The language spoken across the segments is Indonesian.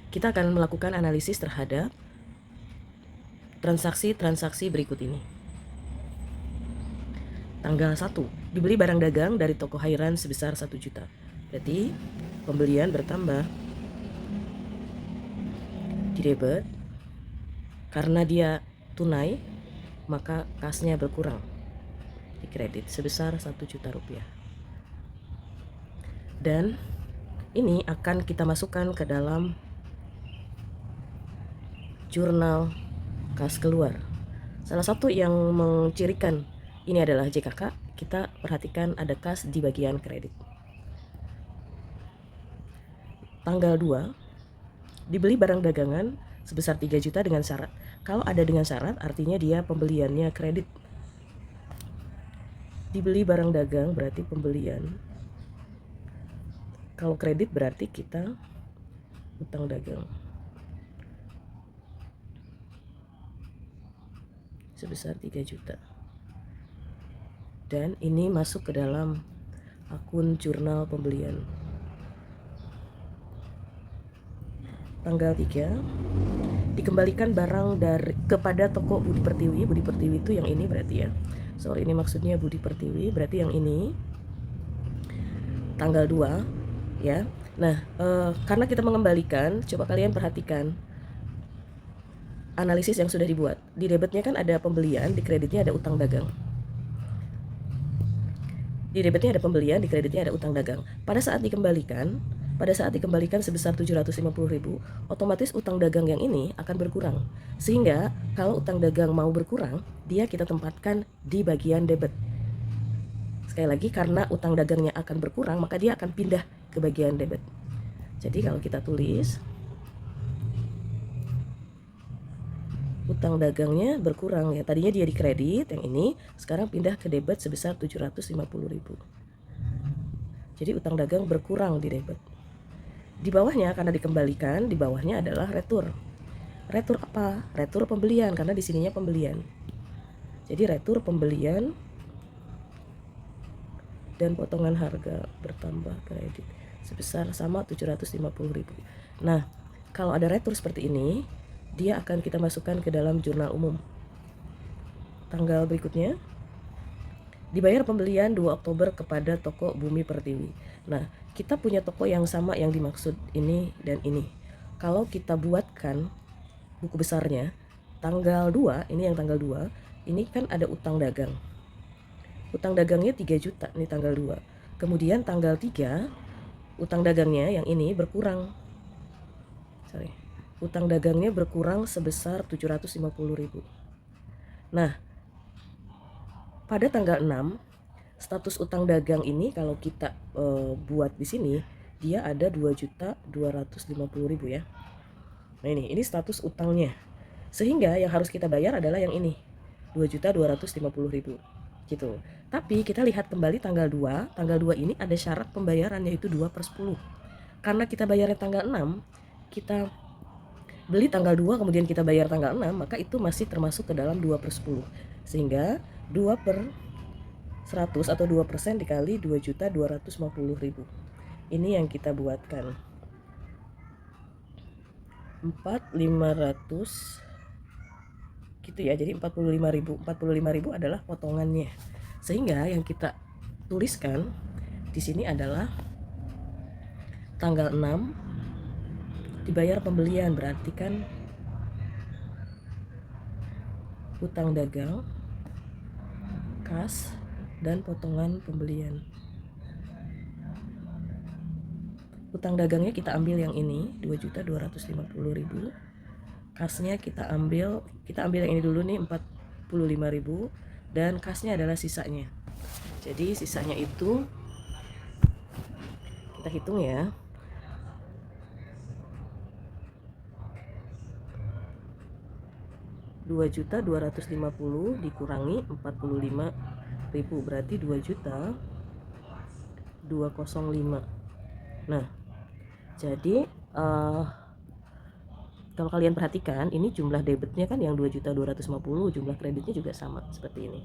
kita akan melakukan analisis terhadap transaksi-transaksi berikut ini. Tanggal 1, dibeli barang dagang dari toko Hairan sebesar 1 juta. Berarti pembelian bertambah di debit. Karena dia tunai, maka kasnya berkurang di kredit sebesar 1 juta rupiah. Dan ini akan kita masukkan ke dalam jurnal kas keluar. Salah satu yang mencirikan ini adalah JKK. Kita perhatikan ada kas di bagian kredit. Tanggal 2, dibeli barang dagangan sebesar 3 juta dengan syarat. Kalau ada dengan syarat artinya dia pembeliannya kredit. Dibeli barang dagang berarti pembelian. Kalau kredit berarti kita utang dagang sebesar 3 juta. Dan ini masuk ke dalam akun jurnal pembelian. Tanggal 3, dikembalikan barang kepada toko Budi Pertiwi. Budi Pertiwi itu yang ini berarti ya. Sorry, ini maksudnya Budi Pertiwi, berarti yang ini. Tanggal 2 ya. Nah, karena kita mengembalikan, coba kalian perhatikan analisis yang sudah dibuat. Di debitnya kan ada pembelian, di kreditnya ada utang dagang. Di debitnya ada pembelian, di kreditnya ada utang dagang. Pada saat dikembalikan sebesar 750.000, otomatis utang dagang yang ini akan berkurang. Sehingga kalau utang dagang mau berkurang, dia kita tempatkan di bagian debit. Sekali lagi, karena utang dagangnya akan berkurang, maka dia akan pindah ke bagian debit. Jadi kalau kita tulis utang dagangnya berkurang ya. Tadinya dia di kredit, yang ini sekarang pindah ke debit sebesar 750.000. Jadi utang dagang berkurang di debit. Di bawahnya karena dikembalikan, di bawahnya adalah retur. Retur apa? Retur pembelian, karena di sininya pembelian. Jadi retur pembelian dan potongan harga bertambah kredit sebesar sama 750.000. Nah, kalau ada retur seperti ini, dia akan kita masukkan ke dalam jurnal umum. Tanggal berikutnya, dibayar pembelian 2 Oktober kepada toko Bumi Pertiwi. Nah, kita punya toko yang sama yang dimaksud ini dan ini. Kalau kita buatkan buku besarnya, tanggal 2, ini yang tanggal 2, ini kan ada utang dagang. Utang dagangnya 3 juta, ini tanggal 2. Kemudian tanggal 3, utang dagangnya yang ini berkurang. Utang dagangnya berkurang sebesar 750.000. Nah, pada tanggal 6, status utang dagang ini kalau kita buat di sini, dia ada 2.250.000 ya. Nah, ini status utangnya. Sehingga yang harus kita bayar adalah yang ini, 2.250.000 gitu. Tapi kita lihat kembali tanggal 2, tanggal 2 ini ada syarat pembayaran yaitu 2/10. Karena kita bayarnya tanggal 6, kita beli tanggal 2 kemudian kita bayar tanggal 6, maka itu masih termasuk ke dalam 2/10. Sehingga 2/100 atau 2% dikali 2.250.000. Ini yang kita buatkan. 4.500 gitu ya. Jadi 45.000. 45.000 adalah potongannya. Sehingga yang kita tuliskan di sini adalah tanggal 6 dibayar pembelian, berarti kan utang dagang, kas, dan potongan pembelian. Utang dagangnya kita ambil yang ini, 2.250.000. Kasnya kita ambil yang ini dulu nih, 45.000, dan kasnya adalah sisanya. Jadi sisanya itu kita hitung ya. 2.250 dikurangi 45.000 berarti 2.205. Nah, jadi kalau kalian perhatikan ini jumlah debitnya kan yang 2.250, jumlah kreditnya juga sama seperti ini.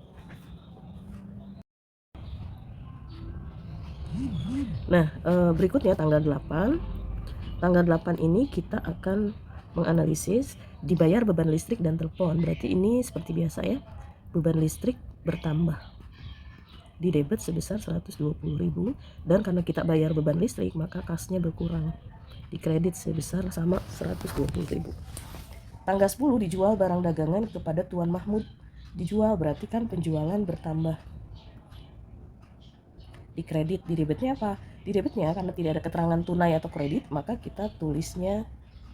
Nah, berikutnya tanggal 8 Tanggal 8 ini kita akan menganalisis dibayar beban listrik dan telepon. Berarti ini seperti biasa ya, beban listrik bertambah, di debit sebesar 120.000, dan karena kita bayar beban listrik maka kasnya berkurang, di kredit sebesar sama 120.000. Tanggal 10 dijual barang dagangan kepada Tuan Mahmud. Dijual berarti kan penjualan bertambah, di kredit. Di debitnya apa? Di debitnya karena tidak ada keterangan tunai atau kredit, maka kita tulisnya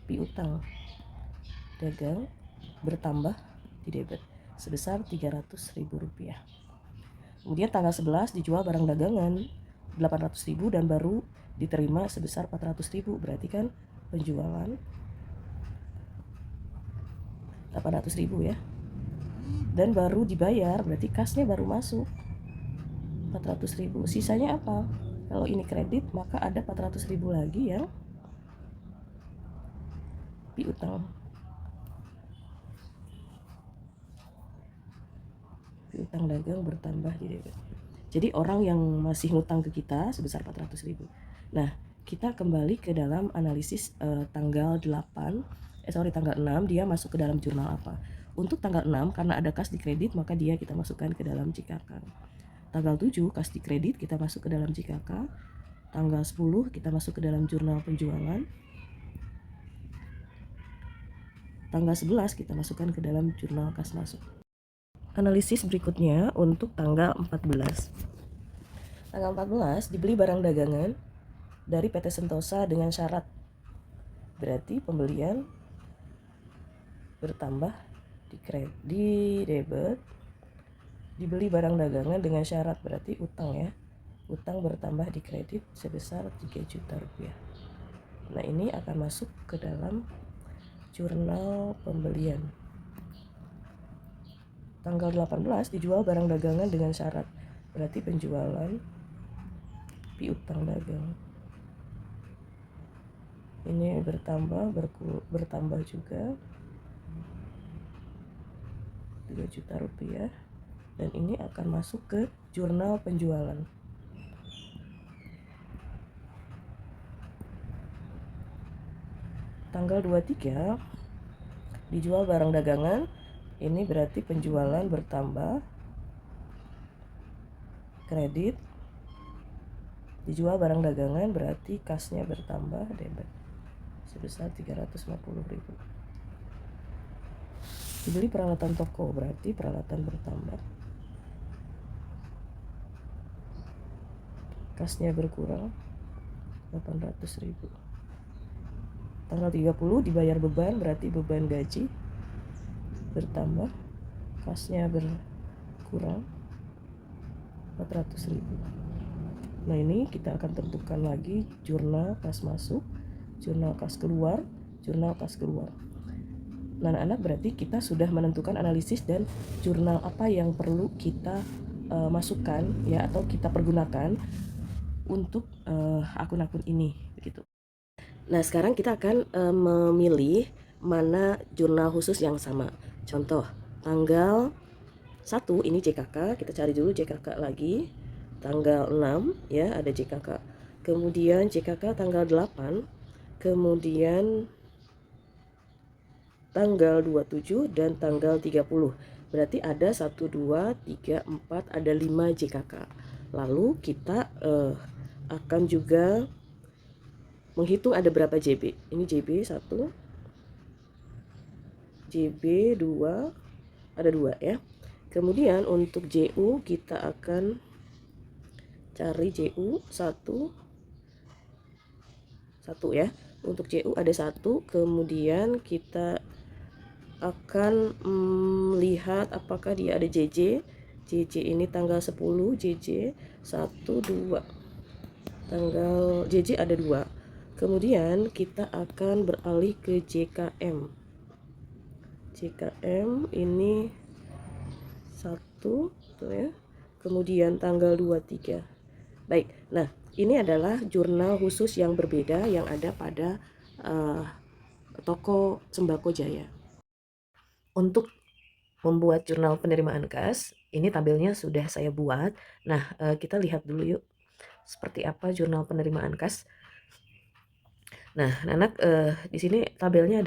piutang dagang bertambah di debit sebesar 300.000 rupiah. Kemudian tanggal 11 dijual barang dagangan 800.000 dan baru diterima sebesar 400.000, berarti kan penjualan 800.000 ya, dan baru dibayar, berarti kasnya baru masuk 400.000. Sisanya apa? Kalau ini kredit maka ada 400.000 lagi yang piutang. Piutang dagang bertambah di debit. Jadi orang yang masih ngutang ke kita sebesar 400.000. Nah, kita kembali ke dalam analisis tanggal 6 dia masuk ke dalam jurnal apa. Untuk tanggal 6 karena ada kas di kredit maka dia kita masukkan ke dalam JKK. Tanggal 7 kas di kredit kita masuk ke dalam JKK. Tanggal 10 kita masuk ke dalam jurnal penjualan. Tanggal 11 kita masukkan ke dalam jurnal kas masuk. Analisis berikutnya untuk tanggal 14. Tanggal 14 dibeli barang dagangan dari PT Sentosa dengan syarat. Berarti pembelian bertambah di debit. Dibeli barang dagangan dengan syarat berarti utang ya. Utang bertambah di kredit sebesar 3 juta rupiah. Nah, ini akan masuk ke dalam jurnal pembelian. Tanggal 18 dijual barang dagangan dengan syarat. Berarti penjualan piutang dagang. Ini bertambah juga 3 juta rupiah, dan ini akan masuk ke jurnal penjualan. Tanggal 23 dijual barang dagangan, ini berarti penjualan bertambah kredit. Dijual barang dagangan berarti kasnya bertambah debit sebesar 350.000. Dibeli peralatan toko berarti peralatan bertambah, kasnya berkurang 800.000. Tanggal 30 dibayar beban berarti beban gaji bertambah, kasnya berkurang 400.000. Nah, ini kita akan tentukan lagi jurnal kas masuk, jurnal kas keluar, jurnal kas keluar. Nah, anak-anak, berarti kita sudah menentukan analisis dan jurnal apa yang perlu kita masukkan ya, atau kita pergunakan untuk akun-akun ini begitu. Nah, sekarang kita akan memilih mana jurnal khusus yang sama. Contoh, tanggal 1 ini JKK, kita cari dulu JKK lagi. Tanggal 6 ya, ada JKK. Kemudian JKK tanggal 8, kemudian tanggal 27 dan tanggal 30. Berarti ada 1, 2, 3, 4, ada 5 JKK. Lalu kita akan juga menghitung ada berapa JB. Ini JB 1, JB 2, ada 2 ya. Kemudian untuk JU kita akan cari JU 1 ya. Untuk JU ada 1, kemudian kita akan lihat apakah dia ada JJ. JJ ini tanggal 10, JJ 1, 2. Tanggal JJ ada 2. Kemudian kita akan beralih ke JKM. JKM ini 1 tuh ya. Kemudian tanggal 2, 3. Baik. Nah, ini adalah jurnal khusus yang berbeda yang ada pada toko Sembako Jaya. Untuk membuat jurnal penerimaan kas, ini tabelnya sudah saya buat. Nah, kita lihat dulu yuk seperti apa jurnal penerimaan kas. Nah, anak di sini tabelnya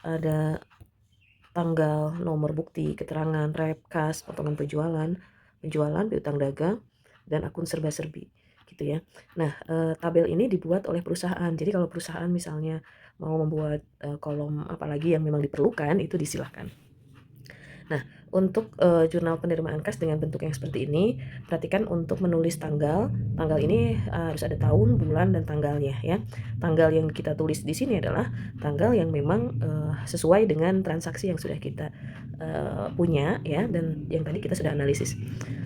ada tanggal, nomor bukti, keterangan, rep, kas, potongan penjualan, piutang dagang, dan akun serba-serbi gitu ya. Nah, tabel ini dibuat oleh perusahaan. Jadi kalau perusahaan misalnya mau membuat kolom apalagi yang memang diperlukan, itu disilahkan. Nah, untuk jurnal penerimaan kas dengan bentuk yang seperti ini, perhatikan untuk menulis tanggal. Tanggal ini harus ada tahun, bulan, dan tanggalnya ya. Tanggal yang kita tulis di sini adalah tanggal yang memang sesuai dengan transaksi yang sudah kita punya ya, dan yang tadi kita sudah analisis.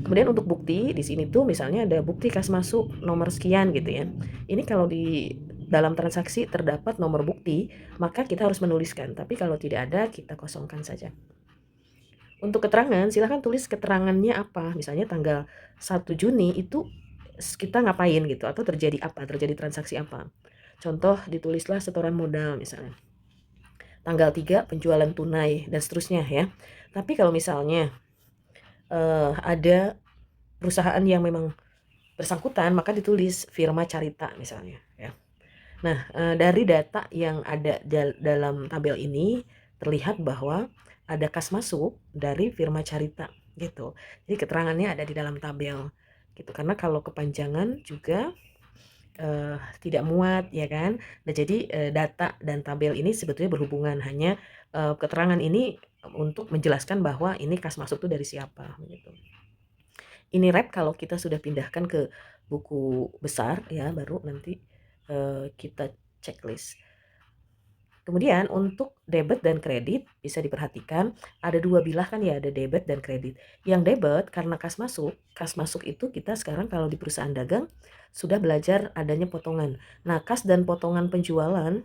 Kemudian untuk bukti di sini tuh misalnya ada bukti kas masuk nomor sekian gitu ya. Ini kalau di dalam transaksi terdapat nomor bukti, maka kita harus menuliskan. Tapi kalau tidak ada, kita kosongkan saja. Untuk keterangan, silahkan tulis keterangannya apa. Misalnya tanggal 1 Juni itu kita ngapain gitu, atau terjadi apa, terjadi transaksi apa. Contoh, ditulislah setoran modal misalnya. Tanggal 3 penjualan tunai dan seterusnya ya. Tapi kalau misalnya ada perusahaan yang memang bersangkutan, maka ditulis firma Carita misalnya ya. Nah, dari data yang ada dalam tabel ini terlihat bahwa ada kas masuk dari firma Carita gitu. Jadi keterangannya ada di dalam tabel gitu. Karena kalau kepanjangan juga tidak muat ya kan. Nah, jadi data dan tabel ini sebetulnya berhubungan, hanya keterangan ini untuk menjelaskan bahwa ini kas masuk tuh dari siapa gitu. Ini rep kalau kita sudah pindahkan ke buku besar ya, baru nanti kita checklist. Kemudian untuk debit dan kredit bisa diperhatikan ada dua bilah kan ya, ada debit dan kredit. Yang debit karena kas masuk itu kita sekarang kalau di perusahaan dagang sudah belajar adanya potongan. Nah, kas dan potongan penjualan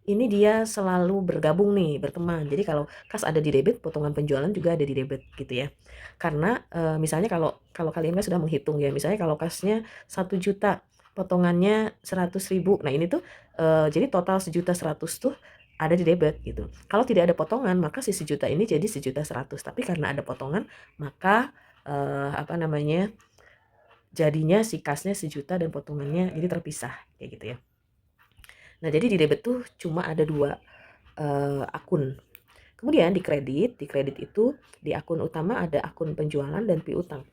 ini dia selalu bergabung nih, berteman. Jadi kalau kas ada di debit, potongan penjualan juga ada di debit gitu ya. Karena misalnya kalau kalau kalian kan sudah menghitung ya, misalnya kalau kasnya 1 juta, potongannya 100.000. Nah, ini tuh jadi total 1.100.000 tuh ada di debit gitu. Kalau tidak ada potongan, maka si 1 juta ini jadi 1.100.000. Tapi karena ada potongan, maka apa namanya? Jadinya si kasnya 1 juta dan potongannya jadi terpisah kayak gitu ya. Nah, jadi di debit tuh cuma ada dua akun. Kemudian di kredit itu di akun utama ada akun penjualan dan piutang.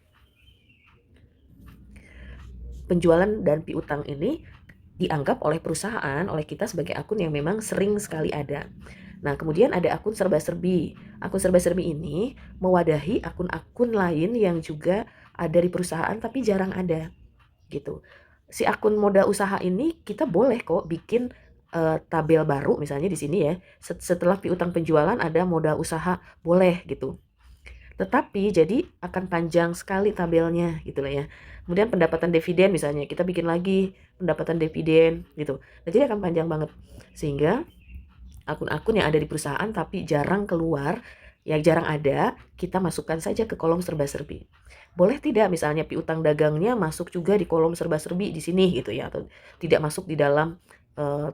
Penjualan dan piutang ini dianggap oleh perusahaan, oleh kita sebagai akun yang memang sering sekali ada. Nah, kemudian ada akun serba-serbi. Akun serba-serbi ini mewadahi akun-akun lain yang juga ada di perusahaan tapi jarang ada gitu. Si akun modal usaha ini kita boleh kok bikin tabel baru misalnya di sini ya. Setelah piutang penjualan ada modal usaha, boleh gitu. Tetapi jadi akan panjang sekali tabelnya gitu lah ya. Kemudian pendapatan dividen misalnya, kita bikin lagi pendapatan dividen gitu. Nah, jadi akan panjang banget. Sehingga akun-akun yang ada di perusahaan tapi jarang keluar, ya jarang ada, kita masukkan saja ke kolom serba-serbi. Boleh tidak misalnya piutang dagangnya masuk juga di kolom serba-serbi di sini gitu ya, atau tidak masuk di dalam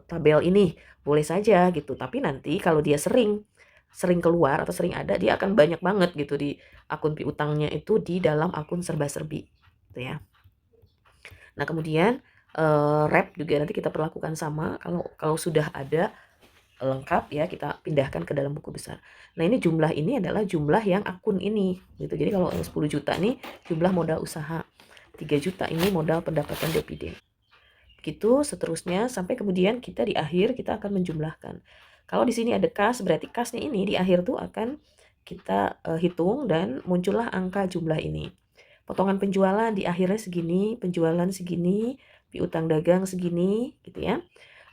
tabel ini. Boleh saja gitu. Tapi nanti kalau dia sering keluar atau sering ada, dia akan banyak banget gitu di akun piutangnya itu di dalam akun serba-serbi gitu ya. Nah, kemudian rep juga nanti kita perlakukan sama, kalau sudah ada lengkap ya kita pindahkan ke dalam buku besar. Nah, ini jumlah ini adalah jumlah yang akun ini gitu. Jadi kalau 10 juta nih jumlah modal usaha, 3 juta ini modal pendapatan dividen. Gitu seterusnya sampai kemudian kita di akhir kita akan menjumlahkan. Kalau di sini ada kas, berarti kasnya ini di akhir tuh akan kita hitung dan muncullah angka jumlah ini. Potongan penjualan di akhirnya segini, penjualan segini, piutang dagang segini gitu ya.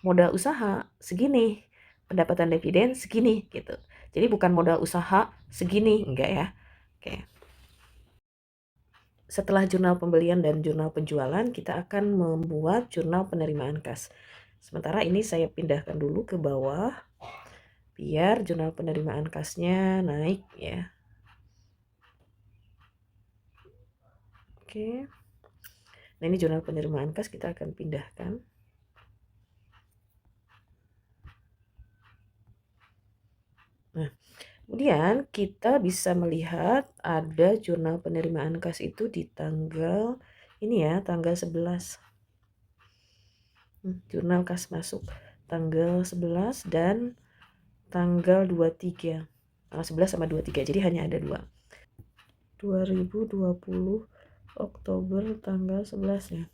Modal usaha segini, pendapatan dividen segini gitu. Jadi bukan modal usaha segini, enggak ya. Oke. Setelah jurnal pembelian dan jurnal penjualan, kita akan membuat jurnal penerimaan kas. Sementara ini saya pindahkan dulu ke bawah, biar jurnal penerimaan kasnya naik ya. Oke. Nah, ini jurnal penerimaan kas kita akan pindahkan. Nah, kemudian kita bisa melihat ada jurnal penerimaan kas itu di tanggal ini ya, tanggal 11. Jurnal kas masuk tanggal 11 dan tanggal 23. Tanggal 11 sama 23, jadi hanya ada 2. 2020 Oktober tanggal 11 ya.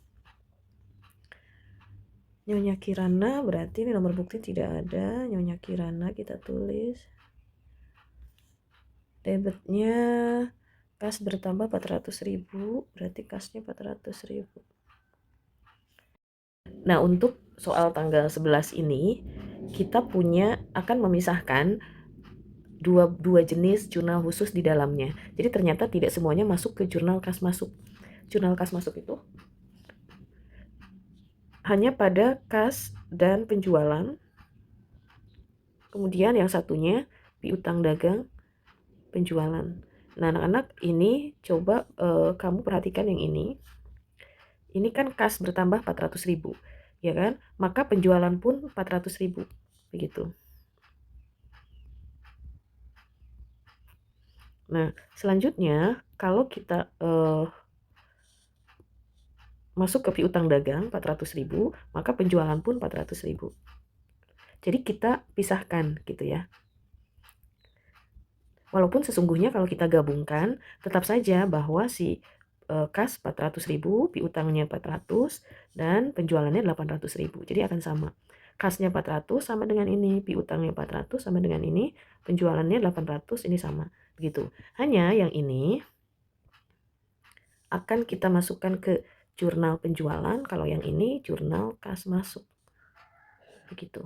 Nyonya Kirana, berarti ini nomor bukti tidak ada. Nyonya Kirana kita tulis. Debitnya kas bertambah 400.000, berarti kasnya 400.000. Nah, untuk soal tanggal 11 ini kita akan memisahkan dua jenis jurnal khusus di dalamnya. Jadi ternyata tidak semuanya masuk ke jurnal kas masuk. Jurnal kas masuk itu hanya pada kas dan penjualan. Kemudian yang satunya piutang dagang penjualan. Nah, anak-anak ini coba kamu perhatikan yang ini. Ini kan kas bertambah 400.000, ya kan? Maka penjualan pun 400.000, begitu. Nah, selanjutnya kalau kita masuk ke piutang dagang 400.000, maka penjualan pun 400.000. Jadi kita pisahkan gitu ya. Walaupun sesungguhnya kalau kita gabungkan, tetap saja bahwa si kas 400.000, piutangnya 400, dan penjualannya 800.000. Jadi akan sama. Kasnya 400 sama dengan ini, piutangnya 400 sama dengan ini, penjualannya 800, ini sama. Begitu. Hanya yang ini akan kita masukkan ke jurnal penjualan, kalau yang ini jurnal kas masuk. Begitu.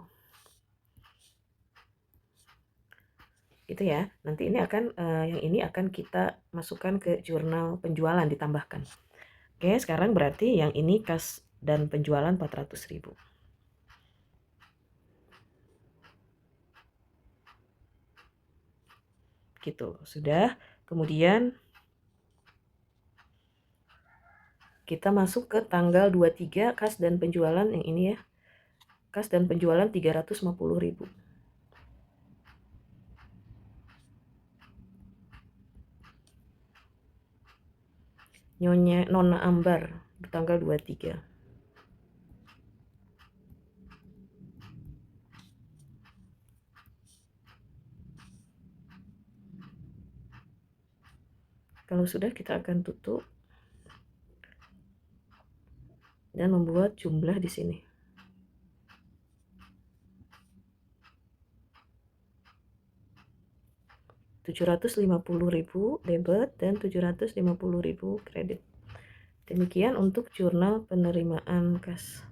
Gitu ya. Nanti ini yang ini akan kita masukkan ke jurnal penjualan, ditambahkan. Oke, sekarang berarti yang ini kas dan penjualan 400.000. Gitu, sudah. Kemudian kita masuk ke tanggal 23 kas dan penjualan yang ini ya. Kas dan penjualan 350.000. Nona Ambar tanggal 23. Kalau sudah, kita akan tutup dan membuat jumlah di sini. 750.000 debit dan 750.000 kredit. Demikian untuk jurnal penerimaan kas.